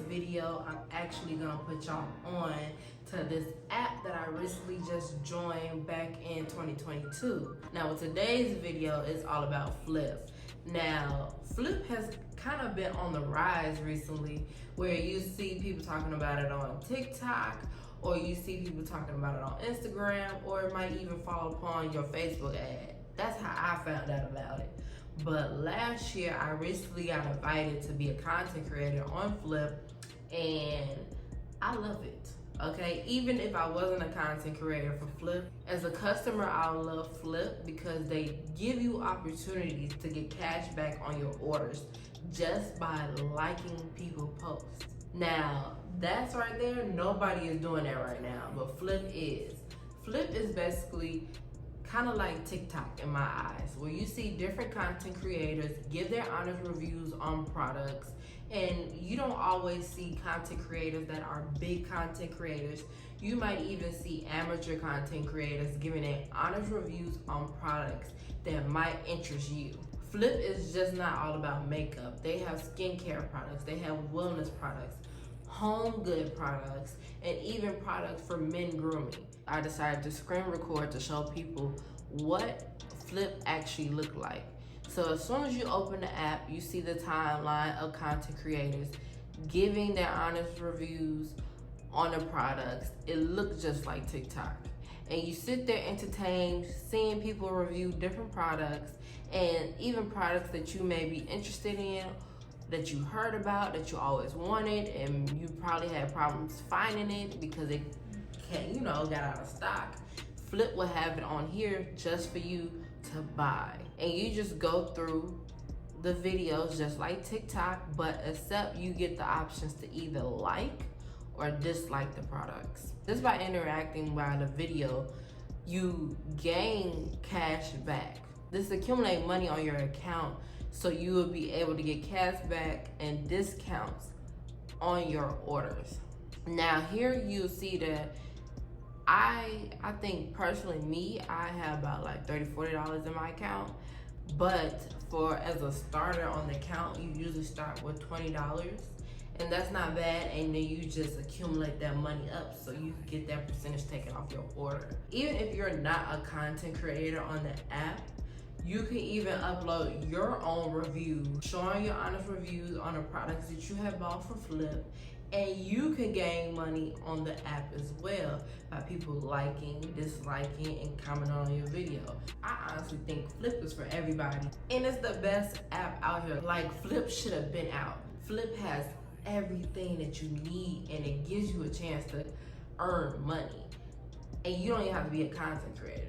video, I'm actually gonna put y'all on to this app that I recently just joined back in 2022. Now, with today's video is all about Flip. Now, Flip has kind of been on the rise recently, where you see people talking about it on TikTok, or you see people talking about it on Instagram, or it might even fall upon your Facebook ad. That's how I found out about it. But last year, I recently got invited to be a content creator on Flip, and I love it. Okay, even if I wasn't a content creator for Flip, as a customer, I love Flip because they give you opportunities to get cash back on your orders just by liking people's posts. Now, that's right there, nobody is doing that right now, but Flip is. Flip is basically kind of like TikTok in my eyes, where you see different content creators give their honest reviews on products, and you don't always see content creators that are big content creators. You might even see amateur content creators giving their honest reviews on products that might interest you. Flip is just not all about makeup. They have skincare products, they have wellness products, home good products, and even products for men grooming. I decided to screen record to show people what Flip actually looked like. So as soon as you open the app, you see the timeline of content creators giving their honest reviews on the products. It looks just like TikTok. And you sit there entertained, seeing people review different products, and even products that you may be interested in, that you heard about, that you always wanted, and you probably had problems finding it because it got out of stock. Flip will have it on here just for you to buy. And you just go through the videos just like TikTok, but except you get the options to either like or dislike the products. Just by interacting by the video, you gain cash back. This accumulates money on your account, so you will be able to get cash back and discounts on your orders. Now here you'll see that I think personally I have about like $30-$40 in my account, but as a starter on the account, you usually start with $20, and that's not bad, and then you just accumulate that money up so you can get that percentage taken off your order. Even if you're not a content creator on the app, you can even upload your own review, showing your honest reviews on the products that you have bought for Flip, and you can gain money on the app as well by people liking, disliking, and commenting on your video. I honestly think Flip is for everybody, and it's the best app out here. Like, Flip should have been out. Flip has everything that you need, and it gives you a chance to earn money, and you don't even have to be a content creator.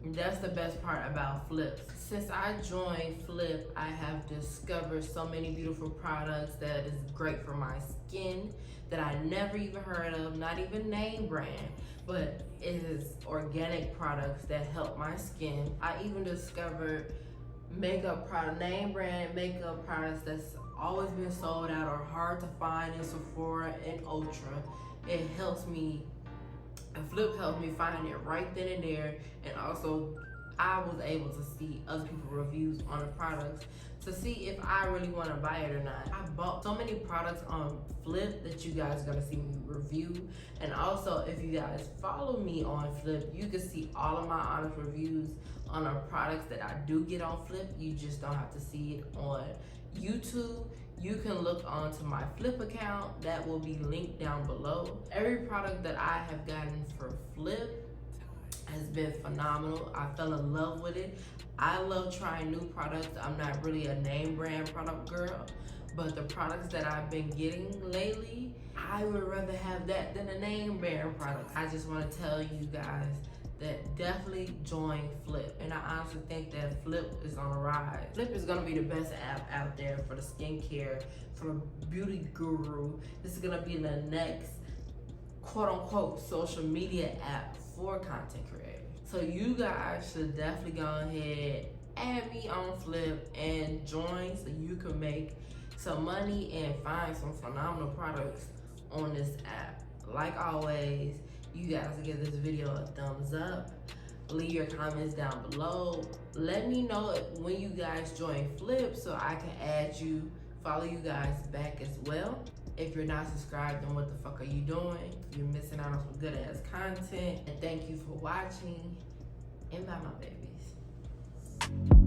That's the best part about Flip. Since I joined Flip, I have discovered so many beautiful products that is great for my skin that I never even heard of, not even name brand, but it is organic products that help my skin. I even discovered makeup product, name brand makeup products that's always been sold out or hard to find in Sephora and Ultra. It helps me. And Flip helped me find it right then and there, and also I was able to see other people's reviews on the products to see if I really want to buy it or not. I bought so many products on Flip that you guys are gonna see me review, and also if you guys follow me on Flip, you can see all of my honest reviews on the products that I do get on Flip. You just don't have to see it on YouTube. You can look onto my Flip account, that will be linked down below. Every product that I have gotten for Flip has been phenomenal. I fell in love with it. I love trying new products. I'm not really a name brand product girl, but the products that I've been getting lately, I would rather have that than a name brand product. I just want to tell you guys that definitely join Flip, and I honestly think that Flip is on a rise. Flip is gonna be the best app out there for the skincare, for the beauty guru. This is gonna be the next quote unquote social media app for content creators. So you guys should definitely go ahead, add me on Flip and join so you can make some money and find some phenomenal products on this app. Like always, you guys give this video a thumbs up, leave your comments down below. Let me know when you guys join Flip so I can add you, follow you guys back as well. If you're not subscribed, then what the fuck are you doing? You're missing out on some good ass content. And thank you for watching. And bye, my babies.